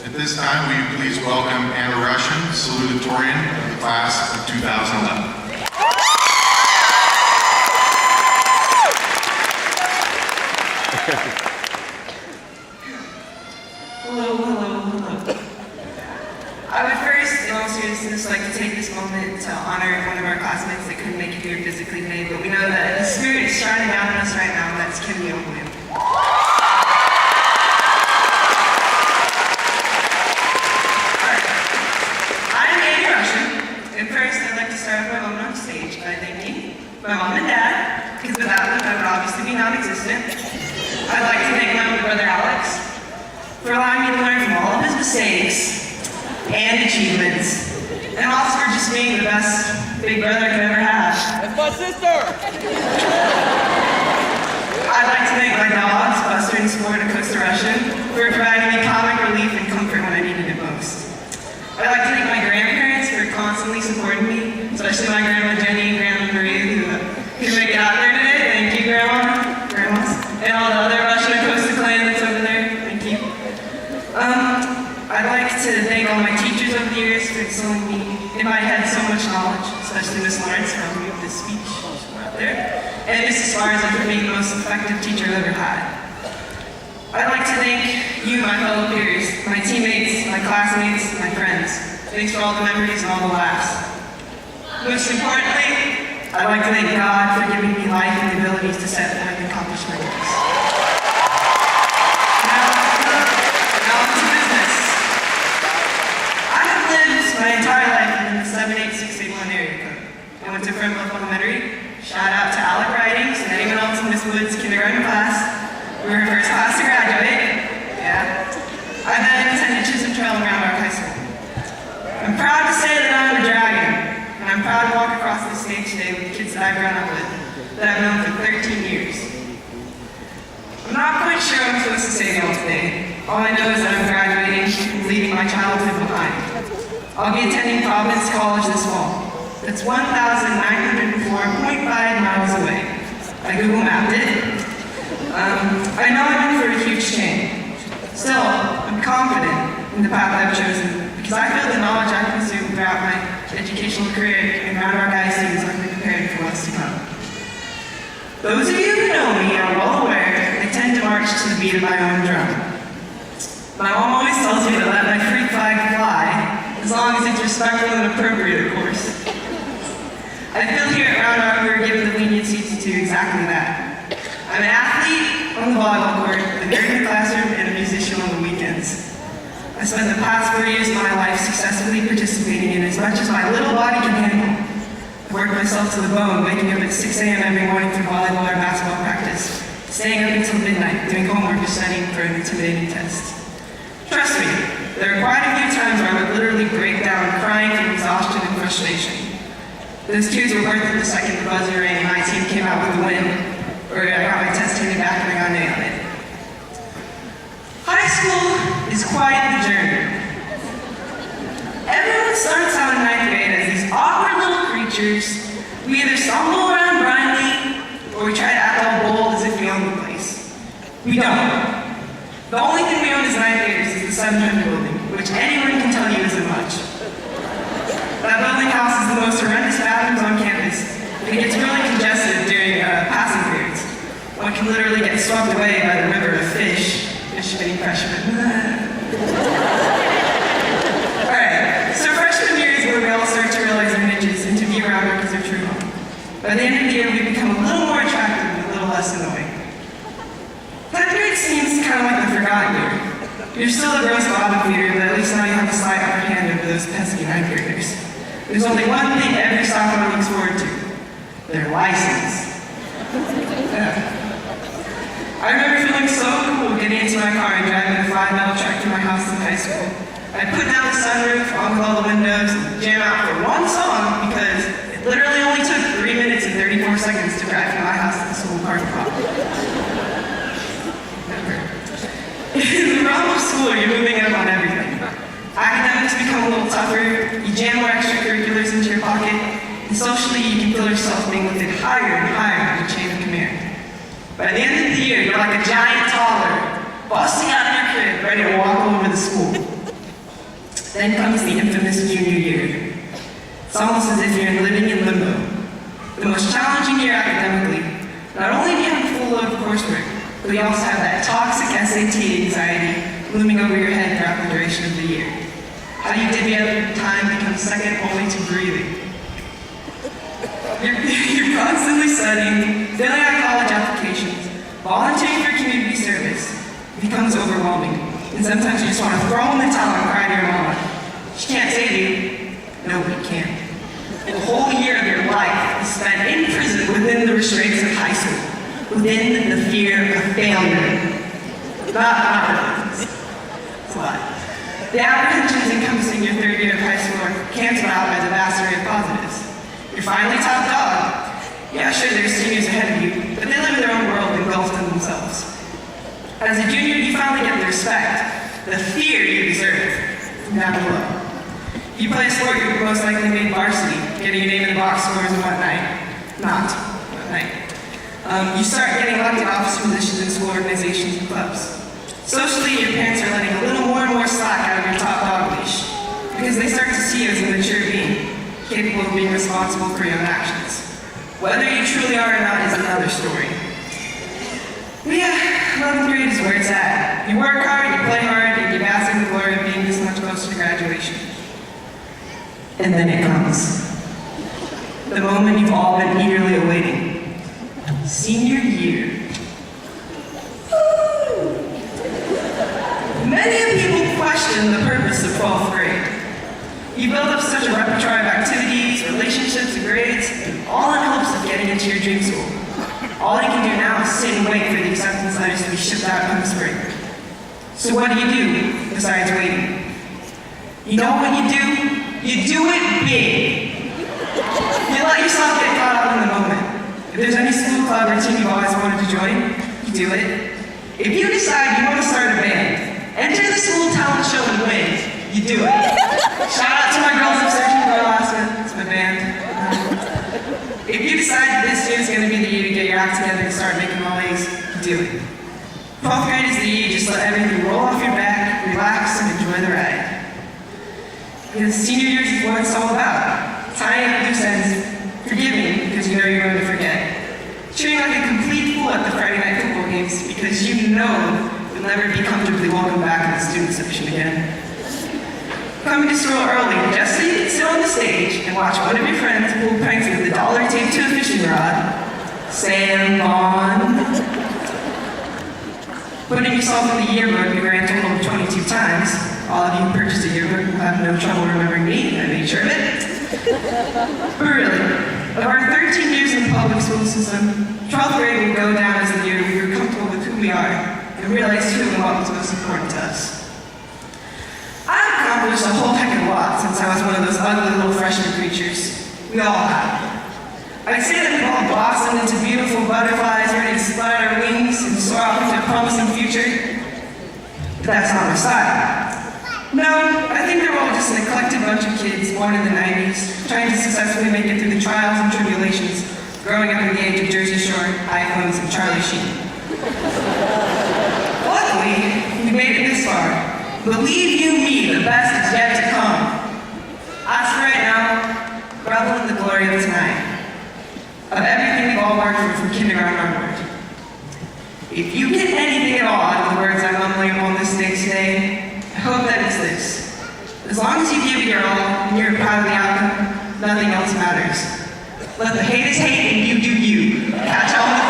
At this time, will you please welcome RRHS Salutatorian of the class of 2011. Hello. I would first, in all seriousness, like to take this moment to honor one of our classmates that couldn't make it here physically today, but we know that the spirit is shining down on us right now, and that's Kim Young. On stage by thanking my mom and dad, because without them I would obviously be non-existent. I'd like to thank my older brother Alex for allowing me to learn from all of his mistakes and achievements, and also for just being the best big brother I could ever have. That's my sister! I'd like to thank my dogs, Buster and Sport and Costa Russian, for providing me comic relief and comfort when I needed it most. I'd like to thank my grandparents for constantly supporting me, especially my grandma Jenny and grandma Maria, who couldn't make it out there today. Thank you, grandmas, and all the other Russian and Costa clan that's over there. Thank you. I'd like to thank all my teachers over the years for instilling me in my head so much knowledge, especially Miss Lawrence for helping me with this speech out there, and Mrs. Suarez for being the most effective teacher I've ever had. I'd like to thank you, my fellow peers, my teammates, my classmates, my friends. Thanks for all the memories and all the laughs. Most importantly, I'd like to thank God for giving me life and the abilities to set forth and accomplish my goals. Now on to business. I have lived my entire life in the 78681 area code. I went to Fernbluff Elementary. Shout out to Alec Writings and anyone else in Miss Wood's kindergarten class. We were her first class to graduate. Yeah. I then attended Chisholm Trail around our high school. I'm proud to say that I'm a dragon, and I'm proud to walk across this stage today with the kids that I've grown up with, that I've known for 13 years. I'm not quite sure what I'm supposed to say to y'all today. All I know is that I'm graduating and leaving my childhood behind. I'll be attending Providence College this fall. That's 1,904.5 miles away. I Google mapped it. I know I'm in for a huge change. Still, I'm confident in the path I've chosen because I feel the knowledge I've consumed throughout my educational career and around our diocese I've been prepared for what's to come. Those of you who know me are well aware I tend to march to the beat of my own drum. My mom always tells me to let my freak flag fly, as long as it's respectful and appropriate, of course. I feel here at Round Rock we're given the leniency to do exactly that. I'm an athlete on the volleyball court, a nerd in the classroom, and a musician on the weekends. I spent the past 4 years of my life successfully participating in as much as my little body can handle. I worked myself to the bone, waking up at 6 a.m. every morning for volleyball or basketball practice, staying up until midnight, doing homework or studying for an intimidating test. Trust me, there are quite a few times where I would literally break down crying from exhaustion and frustration. Those tears were worth it the second the buzzer rang and my team came out with the win. Or I got my test handed back and I got an A on it. High school is quite the journey. Everyone starts out in 9th grade as these awkward little creatures. We either stumble around blindly, or we try to act all bold as if we own the place. We don't. The only thing we own as 9th graders is the 700 building, which anyone can tell you isn't much. That building houses the most horrendous bathrooms on campus, and it gets really congested during passing periods. One can literally get swept away by the river of fish being freshmen. Alright, so freshman year is where we all start to realize our niches and to be around work as our true home. By the end of the year, we become a little more attractive and a little less annoying. 10th grade seems kind of like the forgotten year. You're still a gross bottom feeder, but at least now you have a slight upper hand over those pesky 9th graders. There's only one thing every sophomore looks forward to: their license. I remember feeling so cool getting into my car and driving the 5-metal truck to my house in high school. I'd put down the sunroof, uncle all the windows, and jam out for one song because it literally only took 3 minutes and 34 seconds to drive from my house to the school parking lot. In the realm of school, you're moving up on everything. Academics become a little tougher, you jam more extracurriculars into your pocket, and socially you can feel yourself being lifted higher and higher in the chain of command. By the end of the year, you're like a giant toddler, busting out of your crib, ready to walk all over the school. this junior year. It's almost as if you're living in limbo. The most challenging year academically. Not only do you have a full load of coursework, but you also have that toxic SAT anxiety looming over your head throughout the duration of the year. How you divvy up your time becomes second only to breathing. You're constantly studying, filling out college applications, volunteering for community service. It becomes overwhelming, and sometimes you just want to throw in the towel and cry to your mama. She can't save you. Nobody can. The whole year of your life is spent in prison within the restraints of high school, within the fear of failure. Not really. It's a lot. The apprehensions encompassing your third year of high school are canceled out by the vast array of positives. You're finally top dog. Yeah, sure, there's seniors ahead of you, but they live in their own world engulfed in themselves. As a junior, you finally get the respect, the fear you deserve from down below. If you play a sport, you're most likely made varsity, getting your name in the box scores and whatnot. You start getting elected office positions in school organizations and clubs. Socially, your parents are letting a little more and more slack out of your top dog leash, because they start to see you as a mature being, capable of being responsible for your own actions. Whether you truly are or not is another story. But yeah, 11th grade is where it's at. You work hard, you play hard, and you bask in the glory of being this much closer to graduation. And then it comes. The moment you've all been eagerly awaiting. Senior year. Woo! Many people question the purpose of 12th grade. You build up such a repertoire of activities, relationships, and grades, all in hopes of getting into your dream school. All you can do now is sit and wait for the acceptance letters to be shipped out in the spring. So what do you do besides waiting? You know what you do? You do it big. You let yourself get caught up in the moment. If there's any school club or team you've always wanted to join, you do it. If you decide you want to start a band, enter the school talent show and win, you do it. Shout out to my girls of Searching for Alaska, it's my band. If you decide that this year is going to be the year to get your act together and start making all A's, do it. 12th grade is the year you just let everything roll off your back, relax, and enjoy the ride. Because senior year is what it's all about. Tying up loose ends, forgiving because you know you're going to forget. Treating like a complete fool at the Friday night football games because you know you'll never be comfortably welcomed back in the student section again. Coming to school early just so you can sit on the stage and watch one of your friends pull pranks with a dollar taped to a fishing rod. Sam Vaughn. Putting yourself in the yearbook a grand total of 22 times. All of you who purchased a yearbook will have no trouble remembering me. I made sure of it. But really, of our 13 years in the public school system, 12th grade will go down as a year we were comfortable with who we are and realized who and what was most important to us. I've accomplished a whole heck of a lot since I was one of those ugly little freshman creatures. We all have. I'd say that we've all blossomed into beautiful butterflies ready to spread our wings and soar off into a promising future. But that's not our style. No, I think they're all just an eclectic bunch of kids born in the 90s, trying to successfully make it through the trials and tribulations, growing up in the age of Jersey Shore, iPhones, and Charlie Sheen. Luckily, we made it this far. Believe you me, the best is yet to come. As for right now, revel in the glory of tonight, of everything we've all worked for from kindergarten onward. If you get anything at all out of the words I'm mumbling on this stage today, I hope that it's this. As long as you give it your all and you're proud of the outcome, nothing else matters. Let the haters hate and you do you. Catch all the